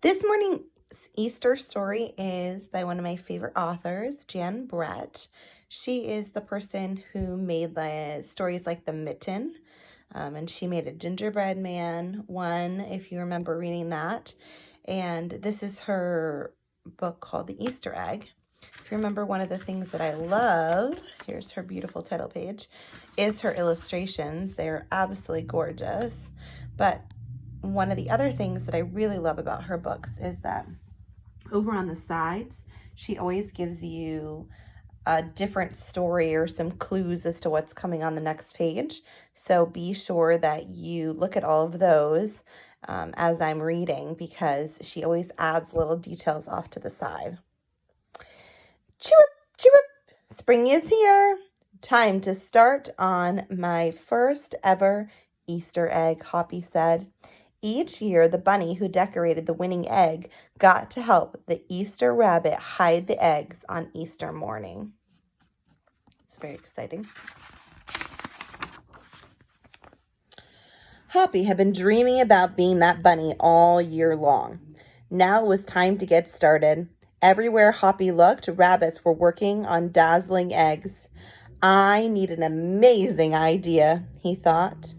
This morning's Easter story is by one of my favorite authors, Jan Brett. She is the person who made the stories like The Mitten, and she made a gingerbread man one, if you remember reading that. And this is her book called The Easter Egg. If you remember, one of the things that I love, here's her beautiful title page, is her illustrations. They're absolutely gorgeous. But one of the other things that I really love about her books is that over on the sides, she always gives you a different story or some clues as to what's coming on the next page. So be sure that you look at all of those as I'm reading, because she always adds little details off to the side. Chirp, chirp, spring is here. Time to start on my first ever Easter egg, Hoppy said. Each year, the bunny who decorated the winning egg got to help the Easter rabbit hide the eggs on Easter morning. It's very exciting. Hoppy had been dreaming about being that bunny all year long. Now it was time to get started. Everywhere Hoppy looked, rabbits were working on dazzling eggs. I need an amazing idea, he thought.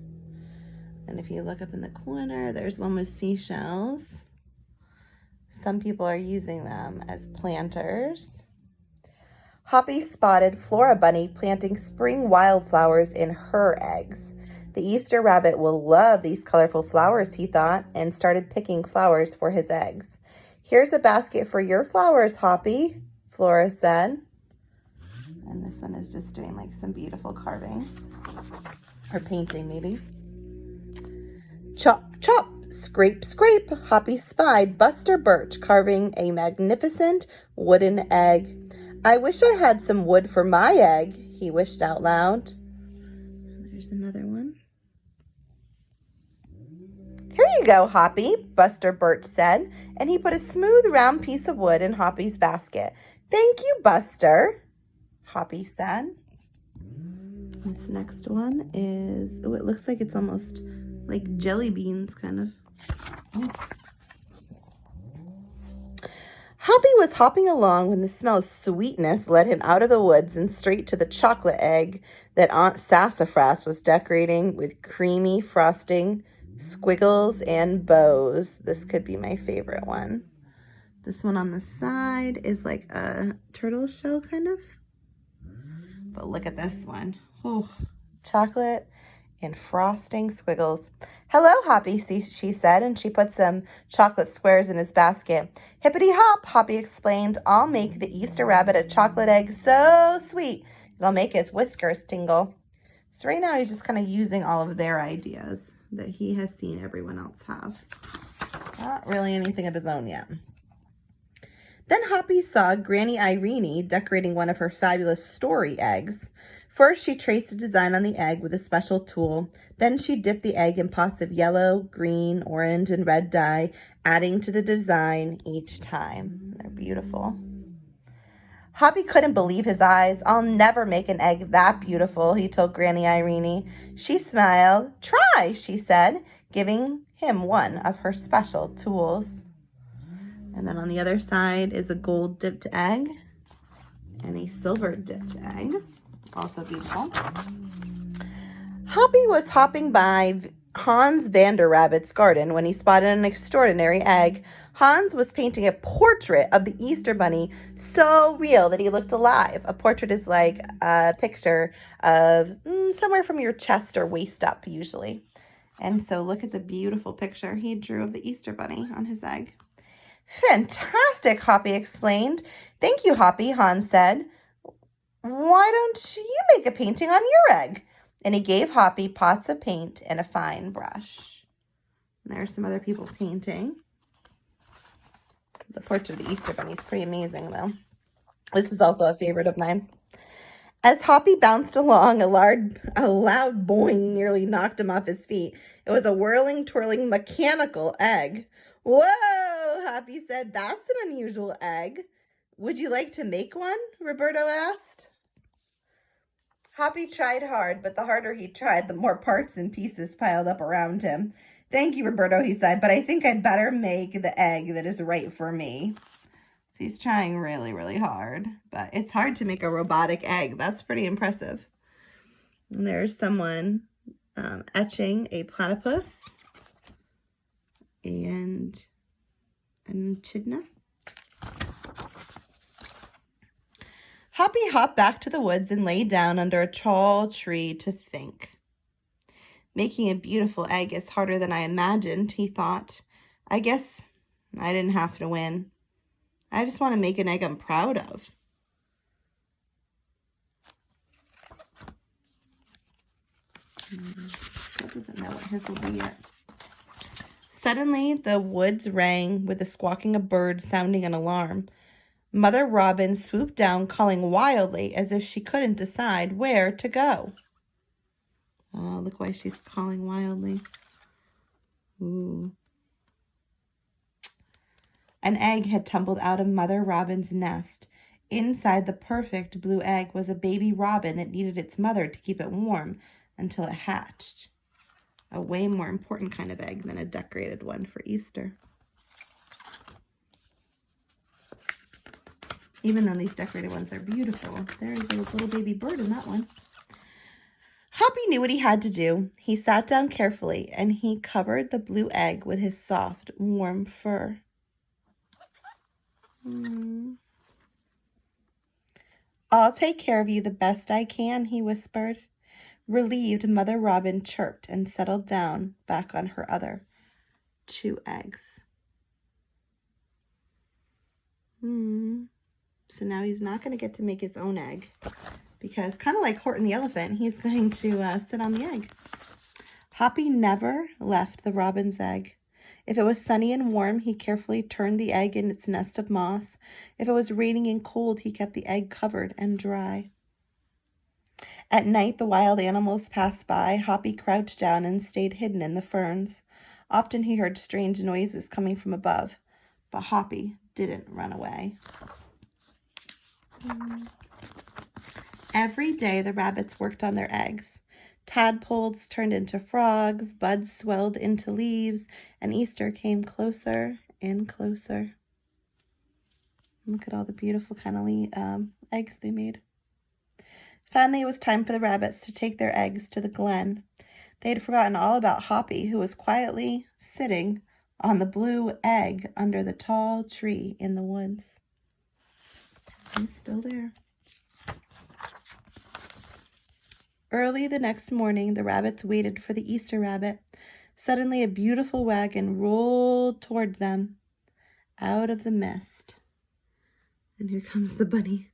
And if you look up in the corner, there's one with seashells. Some people are using them as planters. Hoppy spotted Flora Bunny planting spring wildflowers in her eggs. The Easter rabbit will love these colorful flowers, he thought, and started picking flowers for his eggs. Here's a basket for your flowers, Hoppy, Flora said. And this one is just doing like some beautiful carvings, or painting maybe. Chop, chop, scrape, scrape, Hoppy spied Buster Birch carving a magnificent wooden egg. I wish I had some wood for my egg, he wished out loud. There's another one. Here you go, Hoppy, Buster Birch said, and he put a smooth round piece of wood in Hoppy's basket. Thank you, Buster, Hoppy said. This next one is, oh, it looks like it's almost like jelly beans, kind of. Oh. Hoppy was hopping along when the smell of sweetness led him out of the woods and straight to the chocolate egg that Aunt Sassafras was decorating with creamy frosting, squiggles, and bows. This could be my favorite one. This one on the side is like a turtle shell, kind of. But look at this one. Oh, chocolate and frosting squiggles. Hello, Hoppy, she said, and she put some chocolate squares in his basket. Hippity hop, Hoppy explained. I'll make the Easter rabbit a chocolate egg so sweet it'll make his whiskers tingle. So right now he's just kind of using all of their ideas that he has seen everyone else have. Not really anything of his own yet. Then Hoppy saw Granny Irene decorating one of her fabulous story eggs. First, she traced a design on the egg with a special tool. Then she dipped the egg in pots of yellow, green, orange, and red dye, adding to the design each time. They're beautiful. Hoppy couldn't believe his eyes. I'll never make an egg that beautiful, he told Granny Irene. She smiled. Try, she said, giving him one of her special tools. And then on the other side is a gold dipped egg and a silver dipped egg. Also beautiful. Hoppy was hopping by Hans Vanderrabbit's garden when he spotted an extraordinary egg. Hans was painting a portrait of the Easter Bunny so real that he looked alive. A portrait is like a picture of somewhere from your chest or waist up, usually. And so look at the beautiful picture he drew of the Easter Bunny on his egg. Fantastic, Hoppy explained. Thank you, Hoppy, Hans said. Why don't you make a painting on your egg? And he gave Hoppy pots of paint and a fine brush. And there's some other people painting. The portrait of the Easter Bunny is pretty amazing, though. This is also a favorite of mine. As Hoppy bounced along, a loud boing nearly knocked him off his feet. It was a whirling, twirling, mechanical egg. Whoa, Hoppy said, that's an unusual egg. Would you like to make one? Roberto asked. Hoppy tried hard, but the harder he tried, the more parts and pieces piled up around him. Thank you, Roberto, he said, but I think I'd better make the egg that is right for me. So he's trying really, really hard, but it's hard to make a robotic egg. That's pretty impressive. And there's someone etching a platypus and an echidna. Hoppy hopped back to the woods and lay down under a tall tree to think. Making a beautiful egg is harder than I imagined, he thought. I guess I didn't have to win. I just want to make an egg I'm proud of. That doesn't know what his will be yet. Suddenly, the woods rang with the squawking of birds sounding an alarm. Mother Robin swooped down, calling wildly as if she couldn't decide where to go. Oh, look why she's calling wildly. Ooh. An egg had tumbled out of Mother Robin's nest. Inside the perfect blue egg was a baby robin that needed its mother to keep it warm until it hatched. A way more important kind of egg than a decorated one for Easter. Even though these decorated ones are beautiful, there is a little baby bird in that one. Hoppy knew what he had to do. He sat down carefully and he covered the blue egg with his soft, warm fur. I'll take care of you the best I can, he whispered. Relieved, Mother Robin chirped and settled down back on her other 2 eggs. So now he's not going to get to make his own egg because, kind of like Horton the elephant, he's going to sit on the egg. Hoppy never left the robin's egg. If it was sunny and warm, he carefully turned the egg in its nest of moss. If it was raining and cold, he kept the egg covered and dry. At night, the wild animals passed by. Hoppy crouched down and stayed hidden in the ferns. Often he heard strange noises coming from above, but Hoppy didn't run away. Every day, the rabbits worked on their eggs. Tadpoles turned into frogs, buds swelled into leaves, and Easter came closer and closer. Look at all the beautiful kind of eggs they made. Finally, it was time for the rabbits to take their eggs to the glen. They had forgotten all about Hoppy, who was quietly sitting on the blue egg under the tall tree in the woods. He's still there. Early the next morning, the rabbits waited for the Easter rabbit. Suddenly, a beautiful wagon rolled toward them out of the mist. And here comes the bunny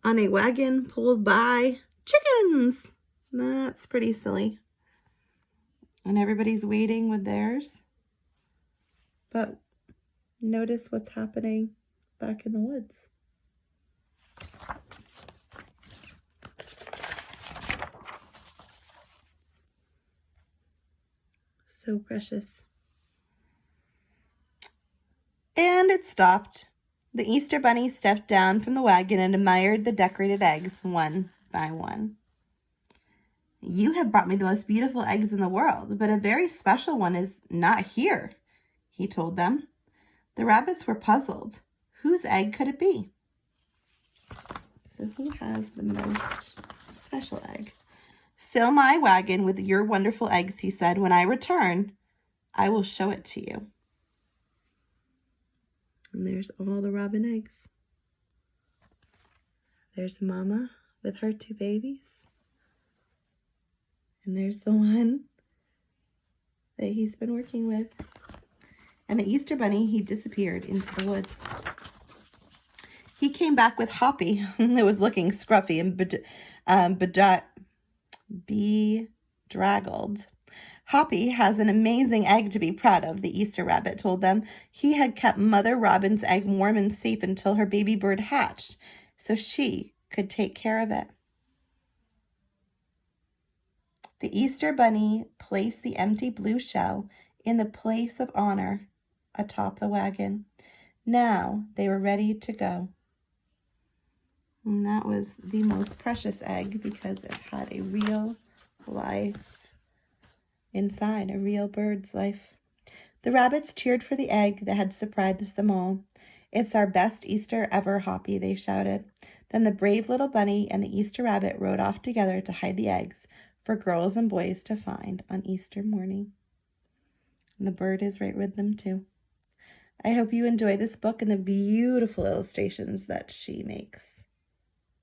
on a wagon pulled by chickens. That's pretty silly. And everybody's waiting with theirs. But notice what's happening back in the woods. So precious. And it stopped. The Easter bunny stepped down from the wagon and admired the decorated eggs one by one. You have brought me the most beautiful eggs in the world, but a very special one is not here, he told them. The rabbits were puzzled. Whose egg could it be? So who has the most special egg? Fill my wagon with your wonderful eggs, he said. When I return, I will show it to you. And there's all the robin eggs. There's Mama with her 2 babies. And there's the one that he's been working with. And the Easter bunny, he disappeared into the woods. He came back with Hoppy, who was looking scruffy and bedraggled. Hoppy has an amazing egg to be proud of, the Easter rabbit told them. He had kept Mother Robin's egg warm and safe until her baby bird hatched, so she could take care of it. The Easter bunny placed the empty blue shell in the place of honor atop the wagon. Now they were ready to go. And that was the most precious egg because it had a real life inside a real bird's life. The rabbits cheered for the egg that had surprised them all. "It's our best Easter ever, Hoppy," they shouted. Then the brave little bunny and the Easter rabbit rode off together to hide the eggs for girls and boys to find on Easter morning. And the bird is right with them too. I hope you enjoy this book and the beautiful illustrations that she makes.